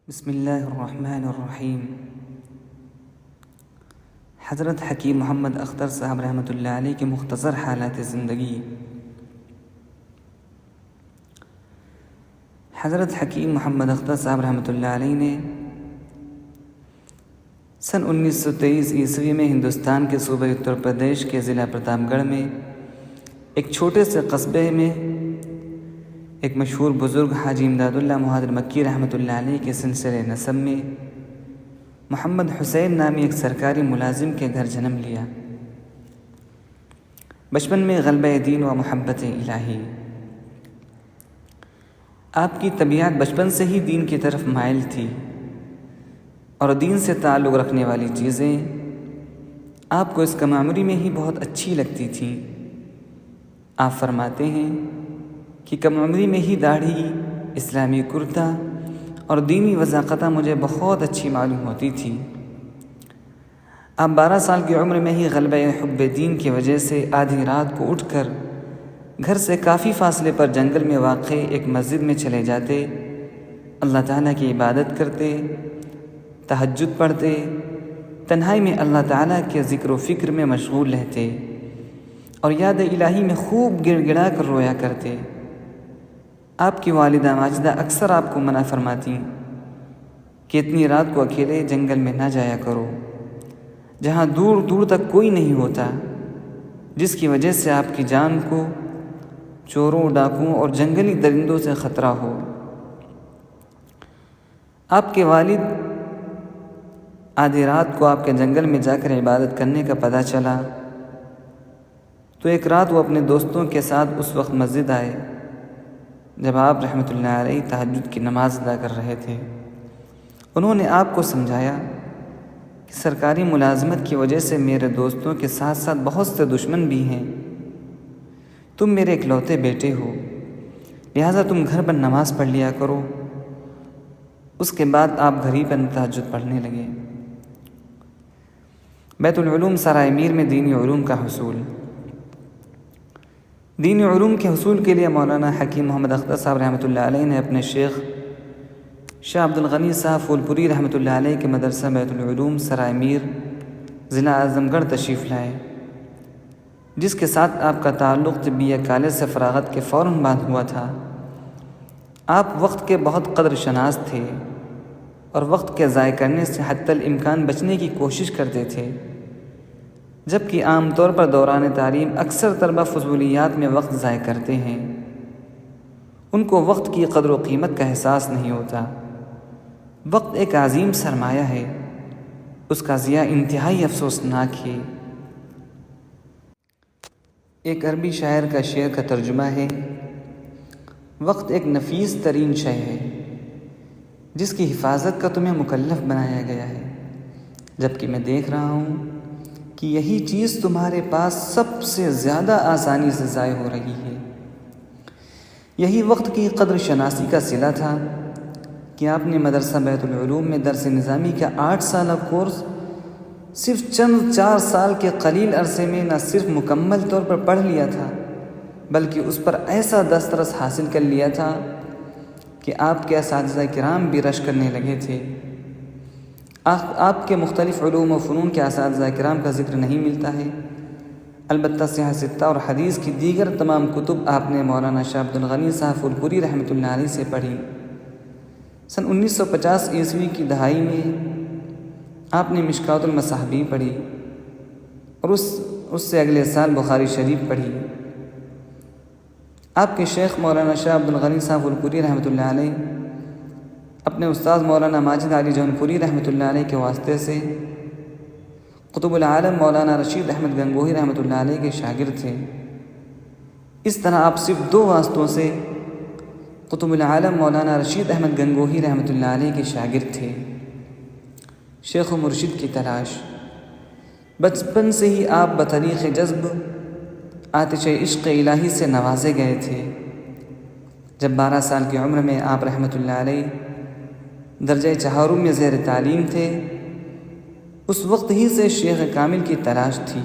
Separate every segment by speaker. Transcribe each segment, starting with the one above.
Speaker 1: بسم اللہ الرحمن الرحیم۔ حضرت حکیم محمد اختر صاحب رحمۃ اللہ علیہ کی مختصر حالات زندگی۔ حضرت حکیم محمد اختر صاحب رحمۃ اللہ علیہ نے سن 1923 عیسوی میں ہندوستان کے صوبہ اتر پردیش کے ضلع پرتاپ گڑھ میں ایک چھوٹے سے قصبے میں ایک مشہور بزرگ حاجی امداد اللہ مہاجر مکی رحمۃ اللہ علیہ کے سلسلے نسب میں محمد حسین نامی ایک سرکاری ملازم کے گھر جنم لیا۔ بچپن میں غلبہ دین و محبت الہی۔ آپ کی طبیعت بچپن سے ہی دین کی طرف مائل تھی اور دین سے تعلق رکھنے والی چیزیں آپ کو اس کم عمری میں ہی بہت اچھی لگتی تھیں۔ آپ فرماتے ہیں کہ کم عمری میں ہی داڑھی، اسلامی کرتا اور دینی وضاقتہ مجھے بہت اچھی معلوم ہوتی تھی۔ آپ 12 سال کی عمر میں ہی غلبہ حب دین کی وجہ سے آدھی رات کو اٹھ کر گھر سے کافی فاصلے پر جنگل میں واقع ایک مسجد میں چلے جاتے، اللہ تعالیٰ کی عبادت کرتے، تہجد پڑھتے، تنہائی میں اللہ تعالیٰ کے ذکر و فکر میں مشغول رہتے اور یاد الہی میں خوب گڑ گڑا کر رویا کرتے۔ آپ کی والدہ ماجدہ اکثر آپ کو منع فرماتی کہ اتنی رات کو اکیلے جنگل میں نہ جایا کرو جہاں دور دور تک کوئی نہیں ہوتا، جس کی وجہ سے آپ کی جان کو چوروں، ڈاکوؤں اور جنگلی درندوں سے خطرہ ہو۔ آپ کے والد آدھی رات کو آپ کے جنگل میں جا کر عبادت کرنے کا پتہ چلا تو ایک رات وہ اپنے دوستوں کے ساتھ اس وقت مسجد آئے جب آپ رحمۃ اللہ علیہ تہجد کی نماز ادا کر رہے تھے۔ انہوں نے آپ کو سمجھایا کہ سرکاری ملازمت کی وجہ سے میرے دوستوں کے ساتھ ساتھ بہت سے دشمن بھی ہیں، تم میرے اکلوتے بیٹے ہو، لہٰذا تم گھر پر نماز پڑھ لیا کرو۔ اس کے بعد آپ گھر ہی پر تہجد پڑھنے لگے۔ بیت العلوم سرائے میر میں دینی علوم کا حصول۔ دینی علوم کے حصول کے لیے مولانا حکیم محمد اختر صاحب رحمۃ اللہ علیہ نے اپنے شیخ شاہ عبد الغنی صاحب پھول پوری رحمۃ اللہ علیہ کے مدرسہ بیت العلوم سرائے میر ضلع اعظم گڑھ تشریف لائے، جس کے ساتھ آپ کا تعلق طبیہ کالج سے فراغت کے فوراً بعد ہوا تھا۔ آپ وقت کے بہت قدر شناس تھے اور وقت کے ضائع کرنے سے حتی الامکان بچنے کی کوشش کرتے تھے، جبکہ عام طور پر دوران تعلیم اکثر طلبہ فضولیات میں وقت ضائع کرتے ہیں۔ ان کو وقت کی قدر و قیمت کا احساس نہیں ہوتا۔ وقت ایک عظیم سرمایہ ہے، اس کا ضیاع انتہائی افسوسناک ہے۔ ایک عربی شاعر کا شعر کا ترجمہ ہے، وقت ایک نفیس ترین شے ہے جس کی حفاظت کا تمہیں مکلف بنایا گیا ہے، جبکہ میں دیکھ رہا ہوں کہ یہی چیز تمہارے پاس سب سے زیادہ آسانی سے ضائع ہو رہی ہے۔ یہی وقت کی قدر شناسی کا صلہ تھا کہ آپ نے مدرسہ بیت العلوم میں درس نظامی کا 8 سالہ کورس صرف چند 4 سال کے قلیل عرصے میں نہ صرف مکمل طور پر پڑھ لیا تھا، بلکہ اس پر ایسا دسترس حاصل کر لیا تھا کہ آپ کے اساتذہ کرام بھی رشک کرنے لگے تھے۔ آپ کے مختلف علوم و فنون کے اساتذہ کرام کا ذکر نہیں ملتا ہے، البتہ صحیح ستہ اور حدیث کی دیگر تمام کتب آپ نے مولانا شاہ عبد الغنی صاحب پھول پوری رحمۃ اللہ علیہ سے پڑھی۔ سن 1950 عیسوی کی دہائی میں آپ نے مشکوٰۃ المصابیح پڑھی اور اس سے اگلے سال بخاری شریف پڑھی۔ آپ کے شیخ مولانا شاہ عبد الغنی صاحب پھول پوری رحمۃ اللہ علیہ اپنے استاد مولانا ماجد علی جون پوری رحمۃ اللہ علیہ کے واسطے سے قطب العالم مولانا رشید احمد گنگوہی رحمۃ اللہ علیہ کے شاگرد تھے۔ اس طرح آپ صرف 2 واسطوں سے قطب العالم مولانا رشید احمد گنگوہی رحمۃ اللہ علیہ کے شاگرد تھے۔ شیخ و مرشد کی تلاش۔ بچپن سے ہی آپ بطریق جذب آتش عشق الہی سے نوازے گئے تھے۔ جب 12 سال کی عمر میں آپ رحمۃ اللہ علیہ درجہ چہارم میں زیر تعلیم تھے، اس وقت ہی سے شیخ کامل کی تلاش تھی۔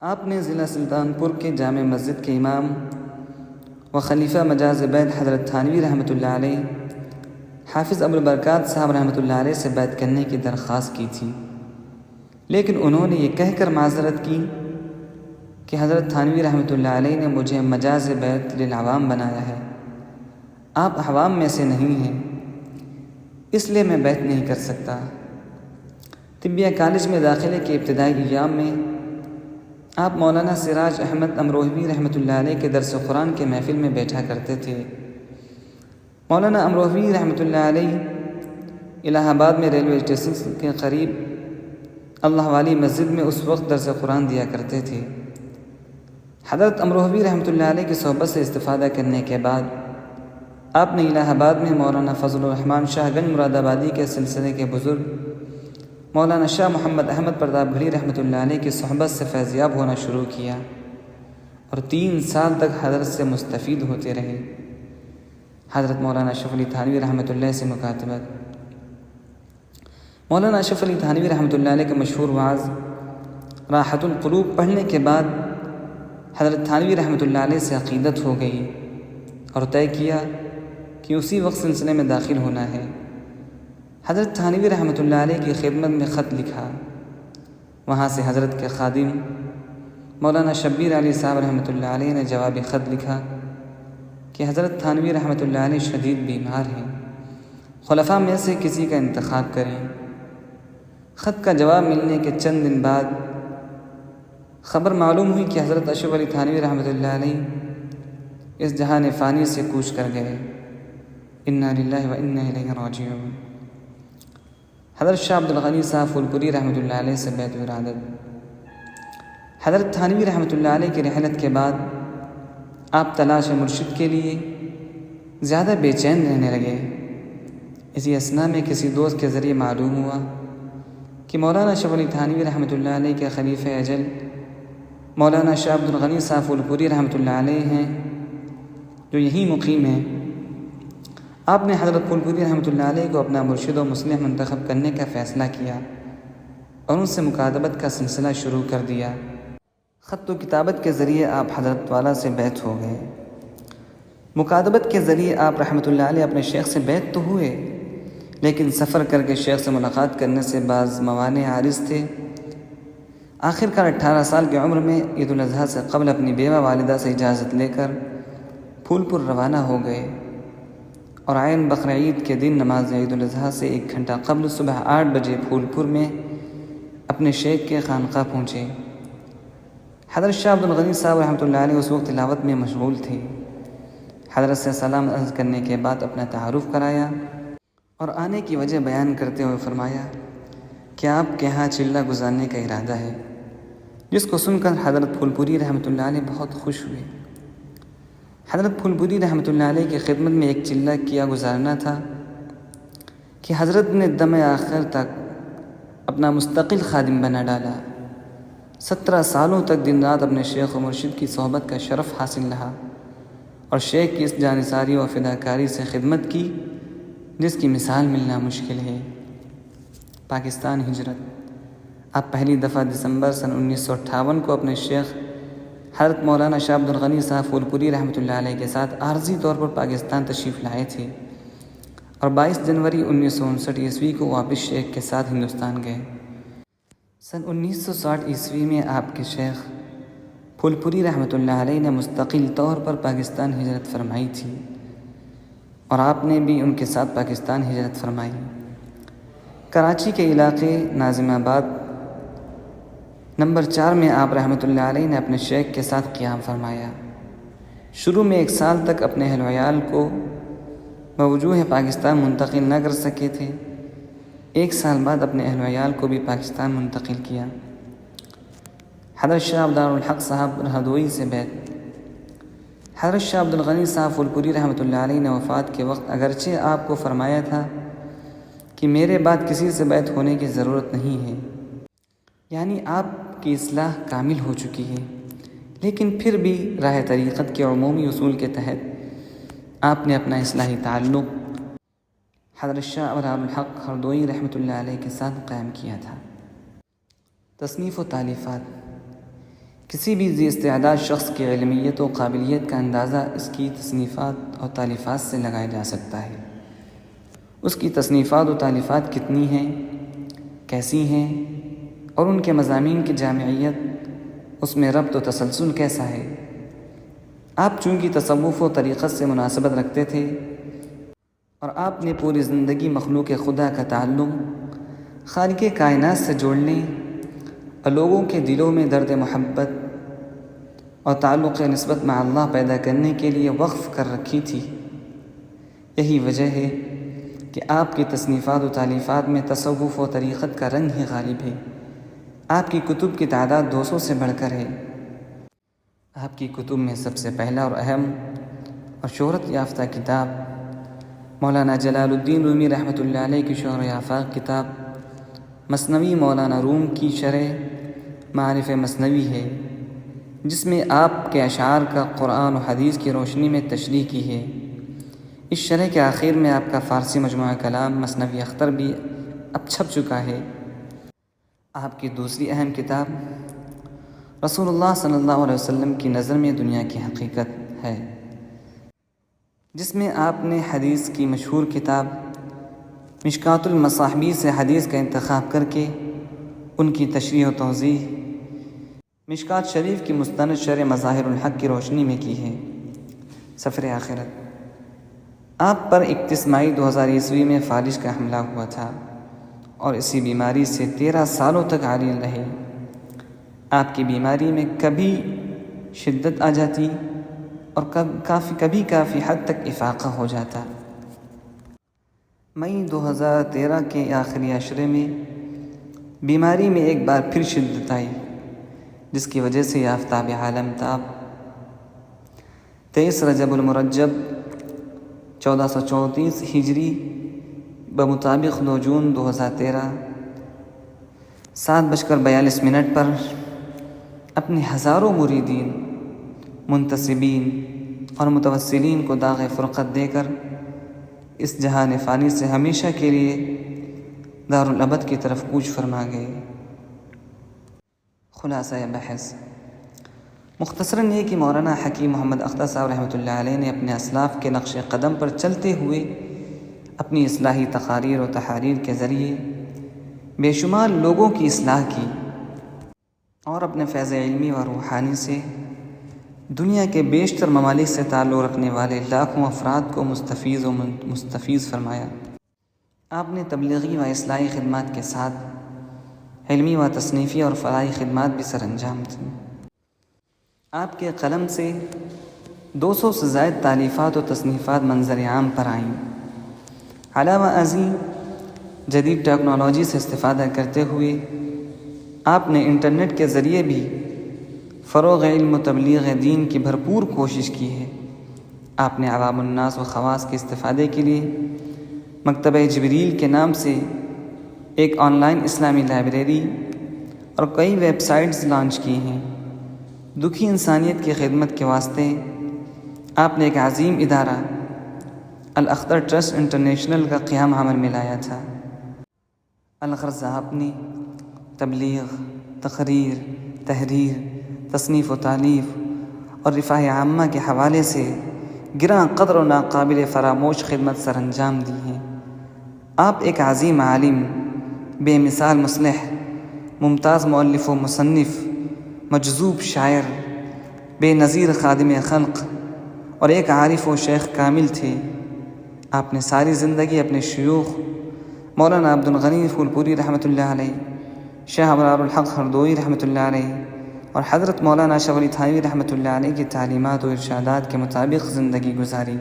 Speaker 1: آپ نے ضلع سلطان پور کے جامع مسجد کے امام و خلیفہ مجاز بیت حضرت تھانوی رحمۃ اللہ علیہ حافظ ابوالبرکات صاحب رحمۃ اللہ علیہ سے بیعت کرنے کی درخواست کی تھی، لیکن انہوں نے یہ کہہ کر معذرت کی کہ حضرت تھانوی رحمۃ اللہ علیہ نے مجھے مجاز بیعت للعوام بنایا ہے، آپ عوام میں سے نہیں ہیں، اس لیے میں بیعت نہیں کر سکتا۔ طبیہ کالج میں داخلے کے ابتدائی ایام میں آپ مولانا سراج احمد امروہوی رحمۃ اللہ علیہ کے درس قرآن کے محفل میں بیٹھا کرتے تھے۔ مولانا امروہوی رحمۃ اللہ علیہ الہ آباد میں ریلوے اسٹیشن کے قریب اللہ والی مسجد میں اس وقت درس قرآن دیا کرتے تھے۔ حضرت امروہوی رحمۃ اللہ علیہ کی صحبت سے استفادہ کرنے کے بعد آپ نے الہ آباد میں مولانا فضل الرحمن شاہ گنج مراد آبادی کے سلسلے کے بزرگ مولانا شاہ محمد احمد پرتاپ گڑھی رحمۃ اللہ علیہ کی صحبت سے فیضیاب ہونا شروع کیا اور 3 سال تک حضرت سے مستفید ہوتے رہے۔ حضرت مولانا اشرف علی تھانوی رحمۃ اللہ سے مکاتبت۔ مولانا اشرف علی تھانوی رحمۃ اللہ علیہ کے مشہور وعظ راحت القلوب پڑھنے کے بعد حضرت تھانوی رحمۃ اللہ علیہ سے عقیدت ہو گئی اور طے کیا کہ اسی وقت سلسلے میں داخل ہونا ہے۔ حضرت تھانوی رحمۃ اللہ علیہ کی خدمت میں خط لکھا، وہاں سے حضرت کے خادم مولانا شبیر علی صاحب رحمۃ اللہ علیہ نے جوابی خط لکھا کہ حضرت تھانوی رحمۃ اللہ علیہ شدید بیمار ہیں، خلفاء میں سے کسی کا انتخاب کریں۔ خط کا جواب ملنے کے چند دن بعد خبر معلوم ہوئی کہ حضرت اشرف علی تھانوی رحمۃ اللہ علیہ اس جہان فانی سے کوچ کر گئے۔ انا للہ و انا الیہ راجعون۔ حضرت شاہ عبد الغنی صاحب پھولپوری رحمۃ اللہ علیہ سے بیعت ولادت۔ حضرت تھانوی رحمۃ اللہ علیہ کی رحلت کے بعد آپ تلاش مرشد کے لیے زیادہ بے چین رہنے لگے۔ اسی اثناء میں کسی دوست کے ذریعے معلوم ہوا کہ مولانا اشرف علی تھانوی رحمۃ اللہ علیہ کے خلیفہ اجل مولانا شاہ عبد الغنی صاحب پھولپوری رحمۃ اللہ علیہ ہیں، جو یہیں مقیم ہیں۔ آپ نے حضرت پھولپوری رحمۃ اللہ علیہ کو اپنا مرشد و مصلح منتخب کرنے کا فیصلہ کیا اور ان سے مکاتبت کا سلسلہ شروع کر دیا۔ خط و کتابت کے ذریعے آپ حضرت والا سے بیعت ہو گئے۔ مکاتبت کے ذریعے آپ رحمۃ اللہ علیہ اپنے شیخ سے بیعت تو ہوئے، لیکن سفر کر کے شیخ سے ملاقات کرنے سے بعض موانع عارض تھے۔ آخر کار 18 سال کی عمر میں عید الاضحیٰ سے قبل اپنی بیوہ والدہ سے اجازت لے کر پھولپور روانہ ہو گئے اور عین بقر عید کے دن نماز عید الاضحیٰ سے 1 گھنٹہ قبل صبح 8 بجے پھولپور میں اپنے شیخ کے خانقاہ پہنچے۔ حضرت شاہ عبد الغنی صاحب رحمۃ اللہ علیہ اس وقت تلاوت میں مشغول تھے۔ حضرت سے سلام عرض کرنے کے بعد اپنا تعارف کرایا اور آنے کی وجہ بیان کرتے ہوئے فرمایا کہ آپ کے ہاں چلہ گزارنے کا ارادہ ہے، جس کو سن کر حضرت پھولپوری رحمۃ اللہ علیہ بہت خوش ہوئے۔ حضرت پھولپوری رحمۃ اللہ علیہ کی خدمت میں ایک چلہ کیا گزارنا تھا کہ حضرت نے دم آخر تک اپنا مستقل خادم بنا ڈالا۔ 17 سالوں تک دن رات اپنے شیخ و مرشد کی صحبت کا شرف حاصل رہا اور شیخ کی اس جانثاری و فداکاری سے خدمت کی جس کی مثال ملنا مشکل ہے۔ پاکستان ہجرت۔ آپ پہلی دفعہ دسمبر سن 1958 کو اپنے شیخ حضرت مولانا شاہ عبد الغنی صاحب پھولپوری رحمۃ اللہ علیہ کے ساتھ عارضی طور پر پاکستان تشریف لائے تھے اور 22 جنوری 1959 عیسوی کو واپس شیخ کے ساتھ ہندوستان گئے۔ سن 1960 عیسوی میں آپ کے شیخ پھولپوری رحمۃ اللہ علیہ نے مستقل طور پر پاکستان ہجرت فرمائی تھی اور آپ نے بھی ان کے ساتھ پاکستان ہجرت فرمائی۔ کراچی کے علاقے ناظم آباد نمبر 4 میں آپ رحمۃ اللہ علیہ نے اپنے شیخ کے ساتھ قیام فرمایا۔ شروع میں 1 سال تک اپنے اہل وعیال کو بوجوہ پاکستان منتقل نہ کر سکے تھے۔ 1 سال بعد اپنے اہل وعیال کو بھی پاکستان منتقل کیا۔ حضرت شاہ عبد الحق صاحب ہردوئی سے بیعت۔ حضرت شاہ عبد الغنی صاحب پھولپوری رحمۃ اللہ علیہ نے وفات کے وقت اگرچہ آپ کو فرمایا تھا کہ میرے بعد کسی سے بیعت ہونے کی ضرورت نہیں ہے، یعنی آپ کی اصلاح کامل ہو چکی ہے، لیکن پھر بھی راہ طریقت کے عمومی اصول کے تحت آپ نے اپنا اصلاحی تعلق حضرت شاہ عبد الحق ہردوئی رحمۃ اللہ علیہ کے ساتھ قائم کیا تھا۔ تصنیف و تالیفات۔ کسی بھی ذی استعداد شخص کی علمیت و قابلیت کا اندازہ اس کی تصنیفات اور تالیفات سے لگایا جا سکتا ہے۔ اس کی تصنیفات و تالیفات کتنی ہیں، کیسی ہیں، اور ان کے مضامین کی جامعیت، اس میں ربط و تسلسل کیسا ہے۔ آپ چونکہ تصوف و طریقت سے مناسبت رکھتے تھے اور آپ نے پوری زندگی مخلوق خدا کا تعلق خالق کائنات سے جوڑنے اور لوگوں کے دلوں میں درد محبت اور تعلق نسبت مع اللہ پیدا کرنے کے لیے وقف کر رکھی تھی، یہی وجہ ہے کہ آپ کی تصنیفات و تالیفات میں تصوف و طریقت کا رنگ ہی غالب ہے۔ آپ کی کتب کی تعداد 200 سے بڑھ کر ہے۔ آپ کی کتب میں سب سے پہلا اور اہم اور شہرت یافتہ کتاب مولانا جلال الدین رومی رحمۃ اللہ علیہ کی شہرت یافتہ کتاب مثنوی مولانا روم کی شرح معارف مثنوی ہے، جس میں آپ کے اشعار کا قرآن و حدیث کی روشنی میں تشریح کی ہے۔ اس شرح کے آخر میں آپ کا فارسی مجموعہ کلام مثنوی اختر بھی اب چھپ چکا ہے۔ آپ کی دوسری اہم کتاب رسول اللہ صلی اللہ علیہ وسلم کی نظر میں دنیا کی حقیقت ہے، جس میں آپ نے حدیث کی مشہور کتاب مشکات المصابیح سے حدیث کا انتخاب کر کے ان کی تشریح و توضیح مشکات شریف کی مستند شرح مظاہر الحق کی روشنی میں کی ہے۔ سفر آخرت۔ آپ پر 31 مئی 2000 میں فالج کا حملہ ہوا تھا اور اسی بیماری سے 13 سالوں تک عالج رہے۔ آپ کی بیماری میں کبھی شدت آ جاتی اور کبھی کافی حد تک افاقہ ہو جاتا۔ مئی 2013 کے آخری عشرے میں بیماری میں ایک بار پھر شدت آئی، جس کی وجہ سے آفتاب عالم تاب 23 رجب المرجب 1434 ہجری بمطابق 2 جون 2013 7:42 پر اپنے ہزاروں مریدین، منتسبین اور متوسلین کو داغ فرقت دے کر اس جہان فانی سے ہمیشہ کے لیے دارالابد کی طرف کوچ فرما گئے۔ خلاصہ بحث مختصراً یہ کہ مولانا حکیم محمد اختر صاحب رحمۃ اللہ علیہ نے اپنے اسلاف کے نقش قدم پر چلتے ہوئے اپنی اصلاحی تقاریر و تحاریر کے ذریعے بے شمار لوگوں کی اصلاح کی اور اپنے فیض علمی و روحانی سے دنیا کے بیشتر ممالک سے تعلق رکھنے والے لاکھوں افراد کو مستفیض فرمایا۔ آپ نے تبلیغی و اصلاحی خدمات کے ساتھ علمی و تصنیفی اور فلاحی خدمات بھی سر انجام دیں۔ آپ کے قلم سے 200 سے زائد تالیفات و تصنیفات منظر عام پر آئیں۔ علاوہ ازیں جدید ٹیکنالوجی سے استفادہ کرتے ہوئے آپ نے انٹرنیٹ کے ذریعے بھی فروغ علم و تبلیغ دین کی بھرپور کوشش کی ہے۔ آپ نے عوام الناس و خواص کے استفادے کے لیے مکتبہ جبریل کے نام سے ایک آن لائن اسلامی لائبریری اور کئی ویب سائٹس لانچ کی ہیں۔ دکھی انسانیت کی خدمت کے واسطے آپ نے ایک عظیم ادارہ الاختر ٹرسٹ انٹرنیشنل کا قیام عمل میں لایا تھا۔ الغرض آپ نے تبلیغ، تقریر، تحریر، تصنیف و تالیف اور رفاہ عامہ کے حوالے سے گراں قدر و ناقابل فراموش خدمت سر انجام دی ہیں۔ آپ ایک عظیم عالم، بے مثال مصلح، ممتاز مؤلف و مصنف، مجذوب شاعر، بے نظیر خادم خلق اور ایک عارف و شیخ کامل تھے۔ آپ نے ساری زندگی اپنے شیوخ مولانا عبد الغنی پھولپوری رحمۃ اللہ علیہ، شاہ ابرار الحق ہردوئی رحمۃ اللہ علیہ اور حضرت مولانا اشرف علی تھانوی رحمۃ اللہ علیہ کی تعلیمات و ارشادات کے مطابق زندگی گزاری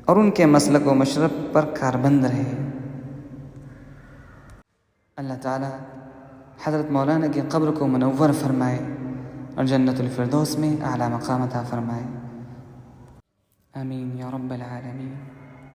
Speaker 1: اور ان کے مسلک و مشرب پر کاربند رہے۔ اللہ تعالی حضرت مولانا کی قبر کو منور فرمائے اور جنت الفردوس میں اعلیٰ مقام عطا فرمائے۔ آمین یا رب العالمین۔